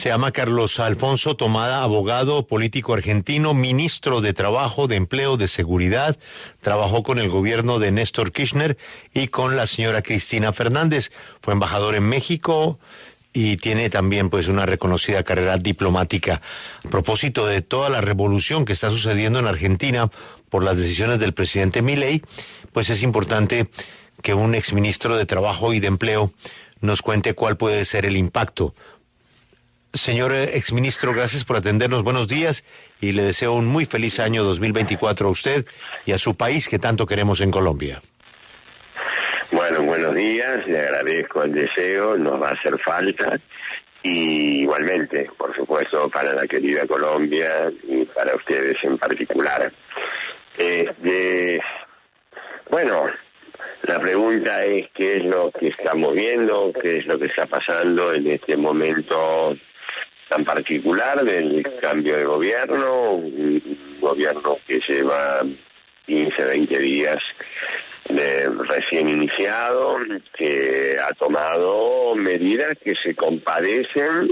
Se llama Carlos Alfonso Tomada, abogado, político argentino, ministro de Trabajo, de Empleo, de Seguridad. Trabajó con el gobierno de Néstor Kirchner y con la señora Cristina Fernández. Fue embajador en México y tiene también pues una reconocida carrera diplomática. A propósito de toda la revolución que está sucediendo en Argentina por las decisiones del presidente Milei, pues es importante que un exministro de Trabajo y de Empleo nos cuente cuál puede ser el impacto. Señor exministro, gracias por atendernos. Buenos días y le deseo un muy feliz año 2024 a usted y a su país que tanto queremos en Colombia. Bueno, buenos días, le agradezco el deseo, nos va a hacer falta y igualmente, por supuesto, para la querida Colombia y para ustedes en particular. Bueno, la pregunta es qué es lo que estamos viendo, qué es lo que está pasando en este momento tan particular del cambio de gobierno, un gobierno que lleva 15, 20 días recién iniciado, que ha tomado medidas que se compadecen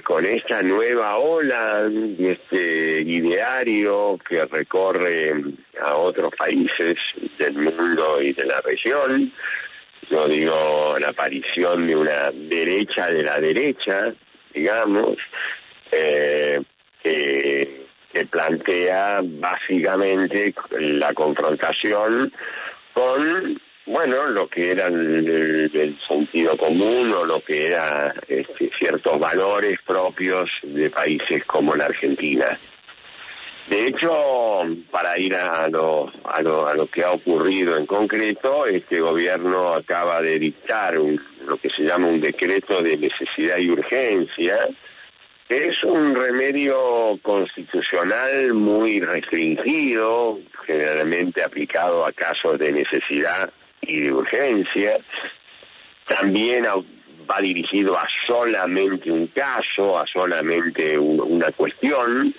con esta nueva ola y este ideario que recorre a otros países del mundo y de la región. Yo digo, la aparición de una derecha de la derecha, digamos, que plantea básicamente la confrontación con, bueno, lo que era el sentido común o lo que era ciertos valores propios de países como la Argentina. De hecho, para ir a lo que ha ocurrido en concreto, este gobierno acaba de dictar lo que se llama un decreto de necesidad y urgencia, que es un remedio constitucional muy restringido, generalmente aplicado a casos de necesidad y de urgencia. También va dirigido a solamente un caso, a solamente una cuestión,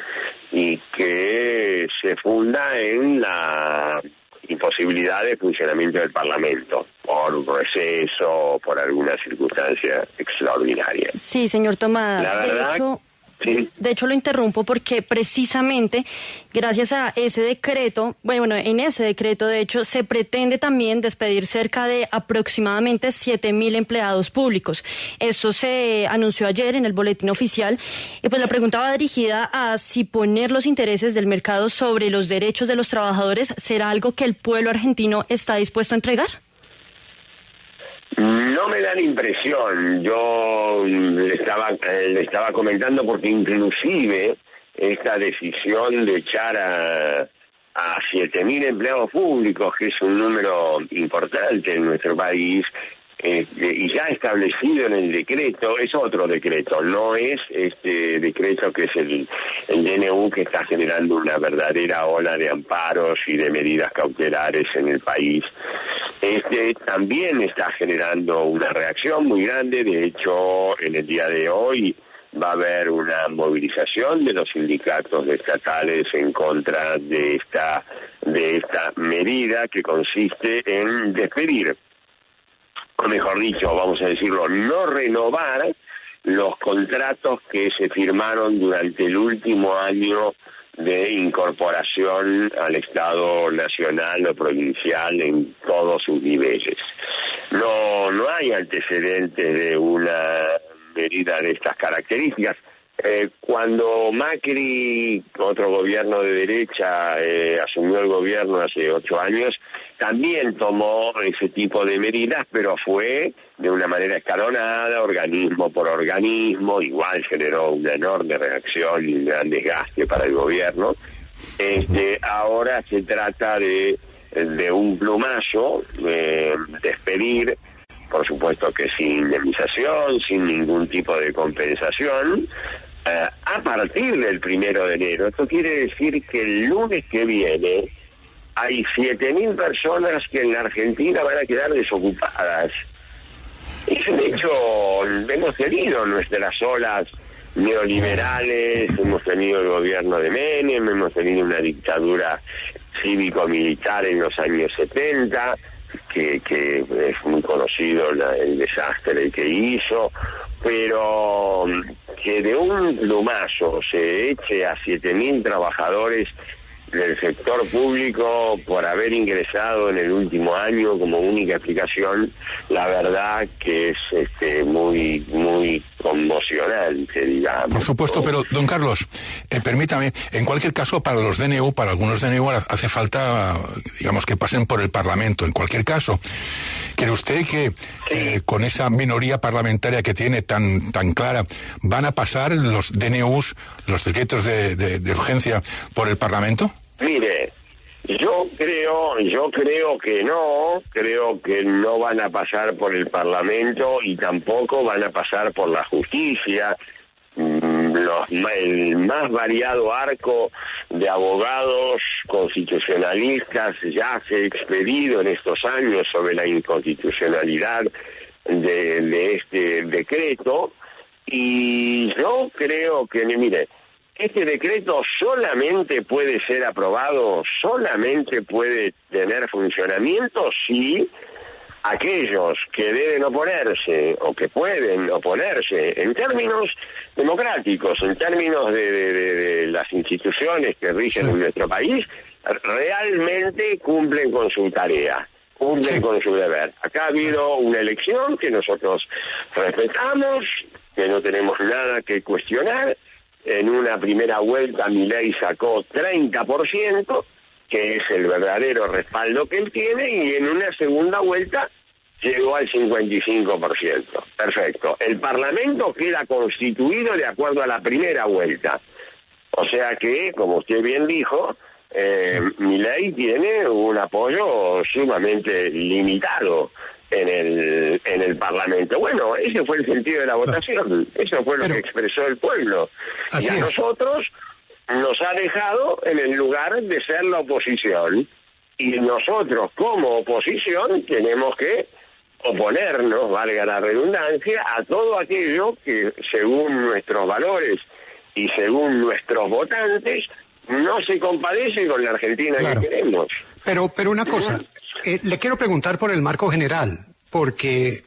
y que se funda en la imposibilidad de funcionamiento del Parlamento por receso o por alguna circunstancia extraordinaria. Sí, señor Tomada. La verdad, De hecho, lo interrumpo porque precisamente gracias a ese decreto, bueno, en ese decreto, de hecho, se pretende también despedir cerca de aproximadamente 7.000 empleados públicos. Esto se anunció ayer en el boletín oficial y pues la pregunta va dirigida a si poner los intereses del mercado sobre los derechos de los trabajadores será algo que el pueblo argentino está dispuesto a entregar. No me da la impresión. Yo le estaba comentando porque inclusive esta decisión de echar a 7.000 empleados públicos, que es un número importante en nuestro país, y ya establecido en el decreto, es otro decreto, no es este decreto que es el DNU, que está generando una verdadera ola de amparos y de medidas cautelares en el país. También está generando una reacción muy grande. De hecho, en el día de hoy va a haber una movilización de los sindicatos estatales en contra de esta medida, que consiste en despedir, o mejor dicho, vamos a decirlo, no renovar los contratos que se firmaron durante el último año de incorporación al Estado nacional o provincial en todos sus niveles. No hay antecedentes de una medida de estas características. Cuando Macri, otro gobierno de derecha, asumió el gobierno hace 8 años, también tomó ese tipo de medidas, pero fue de una manera escalonada, organismo por organismo. Igual generó una enorme reacción y un gran desgaste para el gobierno. Ahora se trata de un plumazo, despedir, por supuesto que sin indemnización, sin ningún tipo de compensación, a partir del 1 de enero. Esto quiere decir que el lunes que viene hay 7.000 personas que en la Argentina van a quedar desocupadas. Es un hecho. Hemos tenido nuestras olas neoliberales, hemos tenido el gobierno de Menem, hemos tenido una dictadura cívico-militar en los años 70, que es muy conocido el desastre que hizo. pero que de un plumazo se eche a 7.000 trabajadores del sector público por haber ingresado en el último año como única explicación, la verdad que es muy conmocionante, digamos. Por supuesto, pero don Carlos, permítame, en cualquier caso, para los DNU, para algunos DNU hace falta, digamos, que pasen por el Parlamento. En cualquier caso, ¿cree usted que con esa minoría parlamentaria que tiene tan clara, van a pasar los DNUs, los decretos de urgencia, por el Parlamento? Mire, yo creo que no van a pasar por el Parlamento y tampoco van a pasar por la justicia. El más variado arco de abogados constitucionalistas ya se ha expedido en estos años sobre la inconstitucionalidad de este decreto, y yo creo que, mire, este decreto solamente puede ser aprobado, solamente puede tener funcionamiento si aquellos que deben oponerse o que pueden oponerse en términos democráticos, en términos de las instituciones que rigen en nuestro país, realmente cumplen con su tarea, cumplen con su deber. Acá ha habido una elección que nosotros respetamos, que no tenemos nada que cuestionar. En una primera vuelta Milei sacó 30%, que es el verdadero respaldo que él tiene, y en una segunda vuelta llegó al 55%. Perfecto. El Parlamento queda constituido de acuerdo a la primera vuelta. O sea que, como usted bien dijo, Milei tiene un apoyo sumamente limitado en el Parlamento. Bueno, ese fue el sentido de la votación, eso fue lo que expresó el pueblo, y a nosotros nos ha dejado en el lugar de ser la oposición, y nosotros como oposición tenemos que oponernos, valga la redundancia, a todo aquello que según nuestros valores y según nuestros votantes no se compadece con la Argentina que queremos. Pero una cosa, le quiero preguntar por el marco general, porque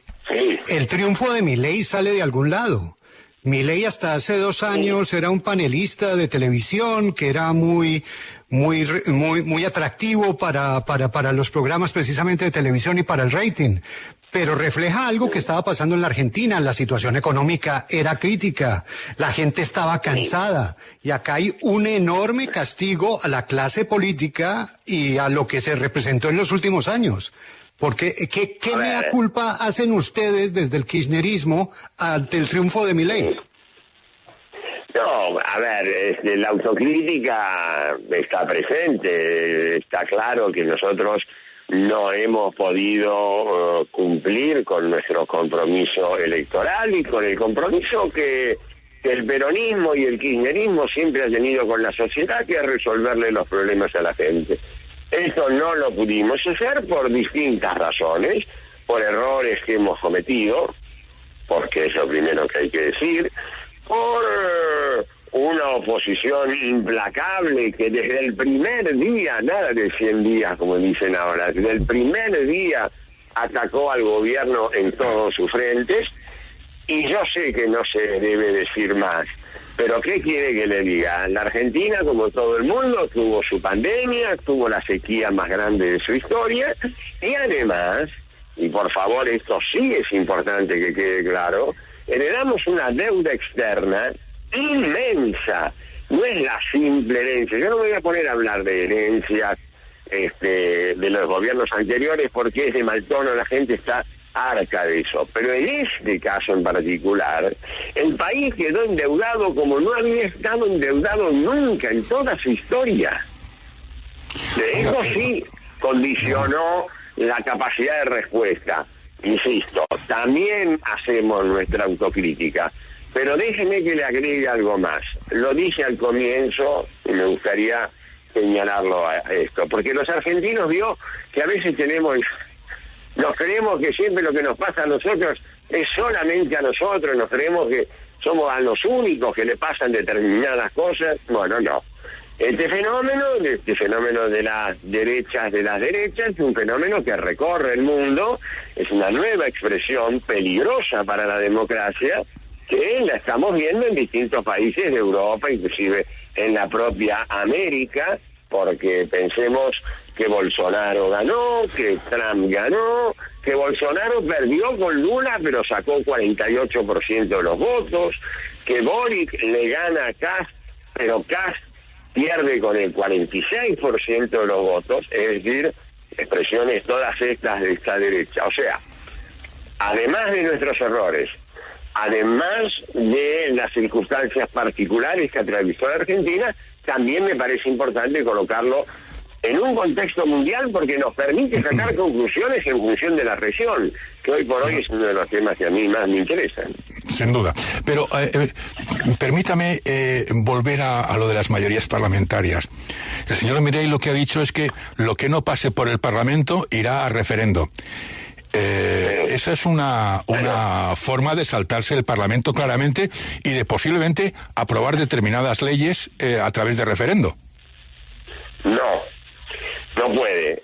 el triunfo de Milei sale de algún lado. Milei hasta hace 2 años era un panelista de televisión que era muy atractivo para los programas precisamente de televisión y para el rating. Pero refleja algo que estaba pasando en la Argentina. La situación económica era crítica, la gente estaba cansada, y acá hay un enorme castigo a la clase política y a lo que se representó en los últimos años. Porque, ¿qué mea culpa hacen ustedes desde el kirchnerismo ante el triunfo de Milei? No, a ver, la autocrítica está presente. Está claro que nosotros no hemos podido cumplir con nuestro compromiso electoral y con el compromiso que el peronismo y el kirchnerismo siempre ha tenido con la sociedad, que es resolverle los problemas a la gente. Esto no lo pudimos hacer por distintas razones, por errores que hemos cometido, porque es lo primero que hay que decir, por una oposición implacable que desde el primer día, nada de 100 días como dicen ahora, desde el primer día atacó al gobierno en todos sus frentes, y yo sé que no se debe decir más, pero ¿qué quiere que le diga? La Argentina, como todo el mundo, tuvo su pandemia, tuvo la sequía más grande de su historia, y además, y por favor esto sí es importante que quede claro, heredamos una deuda externa inmensa. No es la simple herencia. Yo no me voy a poner a hablar de herencias de los gobiernos anteriores, porque es de mal tono, la gente está harta de eso. Pero en este caso en particular, el país quedó endeudado como no había estado endeudado nunca en toda su historia. Eso sí condicionó la capacidad de respuesta. Insisto, también hacemos nuestra autocrítica. Pero déjeme que le agregue algo más. Lo dije al comienzo y me gustaría señalarlo a esto, porque los argentinos vio que a veces nos creemos que siempre lo que nos pasa a nosotros es solamente a nosotros, nos creemos que somos a los únicos que le pasan determinadas cosas. Bueno, no. Este fenómeno de las derechas es un fenómeno que recorre el mundo, es una nueva expresión peligrosa para la democracia, que la estamos viendo en distintos países de Europa, inclusive en la propia América, porque pensemos que Bolsonaro ganó, que Trump ganó, que Bolsonaro perdió con Lula pero sacó 48% de los votos, que Boric le gana a Kast, pero Kast pierde con el 46% de los votos, es decir, expresiones todas estas de esta derecha. O sea, además de nuestros errores, además de las circunstancias particulares que atravesó la Argentina, también me parece importante colocarlo en un contexto mundial porque nos permite sacar conclusiones en función de la región, que hoy por hoy es uno de los temas que a mí más me interesan. Sin duda. Pero permítame volver a lo de las mayorías parlamentarias. El señor Milei lo que ha dicho es que lo que no pase por el Parlamento irá a referendo. Esa es una forma de saltarse el Parlamento claramente y de posiblemente aprobar determinadas leyes a través de referendo. No puede.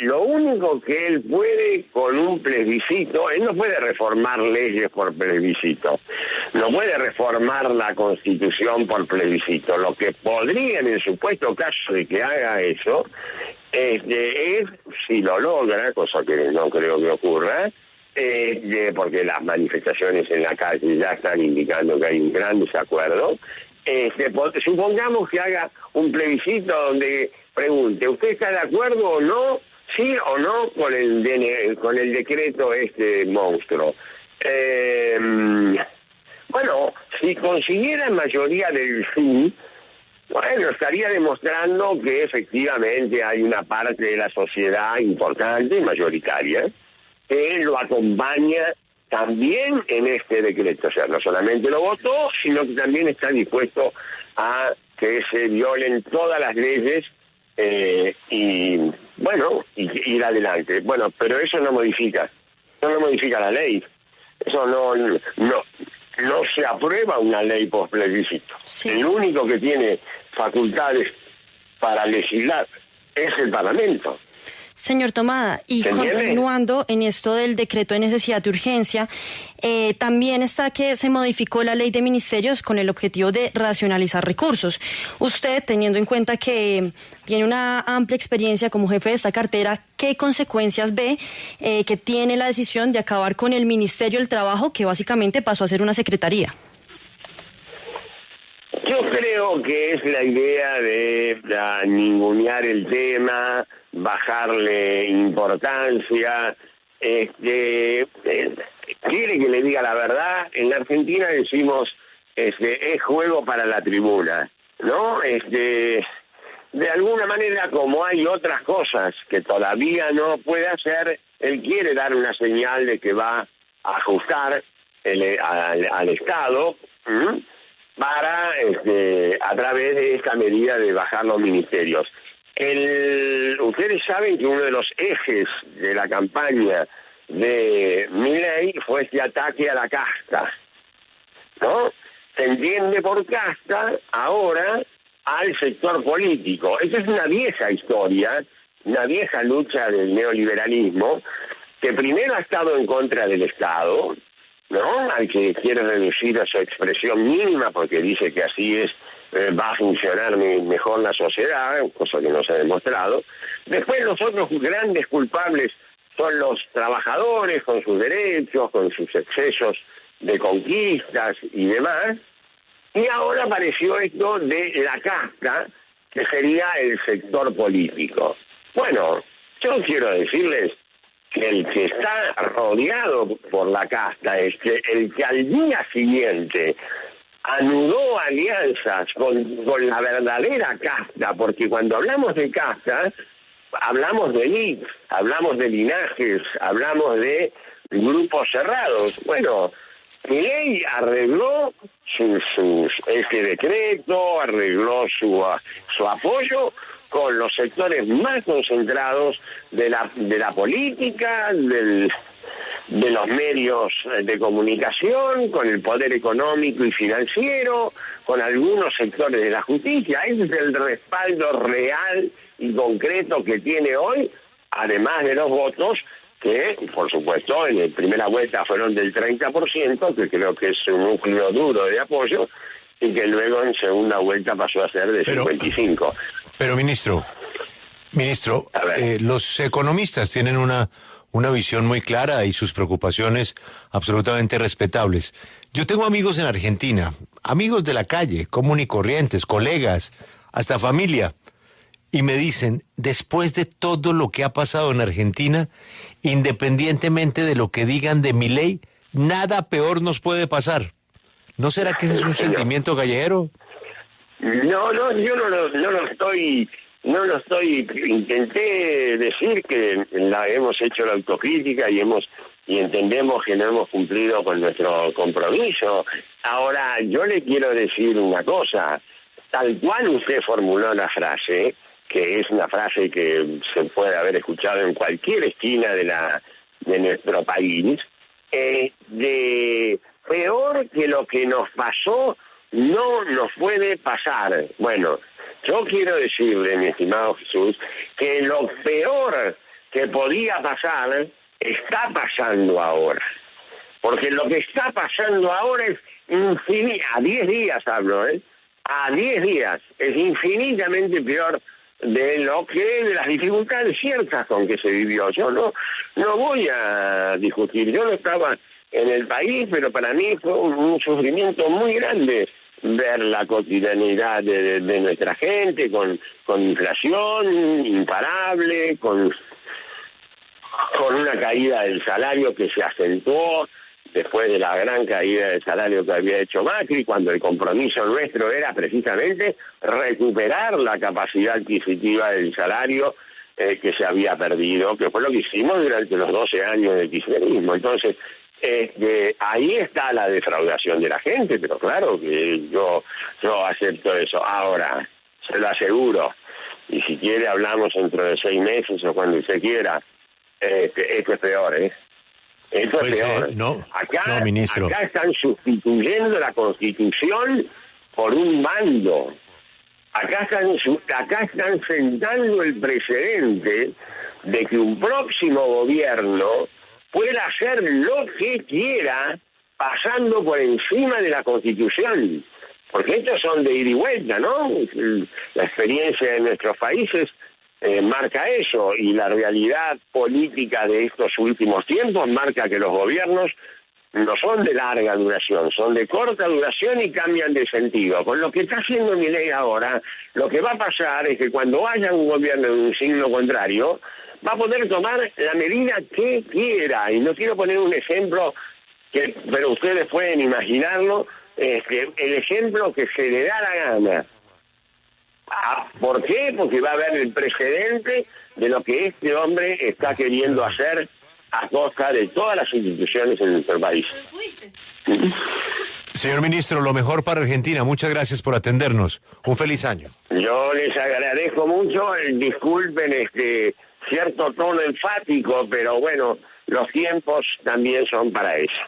Lo único que él puede con un plebiscito, él no puede reformar leyes por plebiscito, no puede reformar la Constitución por plebiscito. Lo que podría, en el supuesto caso de que haga eso, es si lo logra, cosa que no creo que ocurra, porque las manifestaciones en la calle ya están indicando que hay un gran desacuerdo. Supongamos que haga un plebiscito donde pregunte, ¿usted está de acuerdo o no, sí o no con el decreto monstruo? Bueno, si consiguiera mayoría del sí, bueno, estaría demostrando que efectivamente hay una parte de la sociedad importante, mayoritaria, que lo acompaña también en este decreto. O sea, no solamente lo votó, sino que también está dispuesto a que se violen todas las leyes y ir adelante. Bueno, pero eso no modifica la ley. Eso no se aprueba una ley post plebiscito. Sí. El único que tiene facultades para legislar es el Parlamento. Señor Tomada, y continuando en esto del decreto de necesidad de urgencia, también está que se modificó la ley de ministerios con el objetivo de racionalizar recursos. Usted, teniendo en cuenta que tiene una amplia experiencia como jefe de esta cartera, ¿qué consecuencias ve que tiene la decisión de acabar con el Ministerio del Trabajo, que básicamente pasó a ser una secretaría? Yo creo que es la idea de ningunear el tema, bajarle importancia. Quiere que le diga la verdad. En la Argentina decimos es juego para la tribuna, ¿no? De alguna manera, como hay otras cosas que todavía no puede hacer, él quiere dar una señal de que va a ajustar al Estado, para a través de esta medida de bajar los ministerios. Ustedes saben que uno de los ejes de la campaña de Milei fue este ataque a la casta, ¿no? Se entiende por casta ahora al sector político. Esa es una vieja historia, una vieja lucha del neoliberalismo, que primero ha estado en contra del Estado, ¿no? Al que quiere reducir a su expresión mínima porque dice que así va a funcionar mejor la sociedad, cosa que no se ha demostrado. Después los otros grandes culpables son los trabajadores con sus derechos, con sus excesos de conquistas y demás. Y ahora apareció esto de la casta, que sería el sector político. Bueno, yo quiero decirles que el que está rodeado por la casta es que el que al día siguiente anudó alianzas con la verdadera casta, porque cuando hablamos de casta, hablamos de elites, hablamos de linajes, hablamos de grupos cerrados. Bueno, Milei arregló este decreto, arregló su apoyo con los sectores más concentrados de la política, de los medios de comunicación, con el poder económico y financiero, con algunos sectores de la justicia. Ese es el respaldo real y concreto que tiene hoy, además de los votos que por supuesto en la primera vuelta fueron del 30%, que creo que es un núcleo duro de apoyo, y que luego en segunda vuelta pasó a ser de 55%. Pero ministro, los economistas tienen una visión muy clara y sus preocupaciones absolutamente respetables. Yo tengo amigos en Argentina, amigos de la calle, común y corrientes, colegas, hasta familia, y me dicen, después de todo lo que ha pasado en Argentina, independientemente de lo que digan de Milei, nada peor nos puede pasar. ¿No será que ese es un sentimiento callejero? No, yo no lo estoy, intenté decir que hemos hecho la autocrítica y entendemos que no hemos cumplido con nuestro compromiso. Ahora, yo le quiero decir una cosa, tal cual usted formuló la frase, que es una frase que se puede haber escuchado en cualquier esquina de nuestro país, de peor que lo que nos pasó no nos puede pasar. Bueno, yo quiero decirle, mi estimado Jesús, que lo peor que podía pasar está pasando ahora. Porque lo que está pasando ahora es infinito, a 10 días hablo, a 10 días, es infinitamente peor de las dificultades ciertas con que se vivió. Yo no voy a discutir, yo no estaba en el país, pero para mí fue un sufrimiento muy grande ver la cotidianidad de nuestra gente, con inflación imparable, con una caída del salario que se acentuó después de la gran caída del salario que había hecho Macri, cuando el compromiso nuestro era precisamente recuperar la capacidad adquisitiva del salario que se había perdido, que fue lo que hicimos durante los 12 años del kirchnerismo. Entonces, ahí está la defraudación de la gente, pero claro que yo acepto eso. Ahora, se lo aseguro, y si quiere hablamos dentro de 6 meses o cuando usted quiera, esto es peor, Esto es peor. No, ministro. Acá están sustituyendo la Constitución por un mando. Acá están sentando el precedente de que un próximo gobierno pueda hacer lo que quiera pasando por encima de la Constitución. Porque estos son de ida y vuelta, ¿no? La experiencia de nuestros países marca eso, y la realidad política de estos últimos tiempos marca que los gobiernos no son de larga duración, son de corta duración y cambian de sentido. Con lo que está haciendo Milei ahora, lo que va a pasar es que cuando haya un gobierno de un signo contrario, va a poder tomar la medida que quiera. Y no quiero poner un ejemplo, pero ustedes pueden imaginarlo, el ejemplo que se le da la gana. ¿Por qué? Porque va a haber el precedente de lo que este hombre está queriendo hacer a costa de todas las instituciones en nuestro país. Señor ministro, lo mejor para Argentina. Muchas gracias por atendernos. Un feliz año. Yo les agradezco mucho. Disculpen cierto tono enfático, pero bueno, los tiempos también son para eso.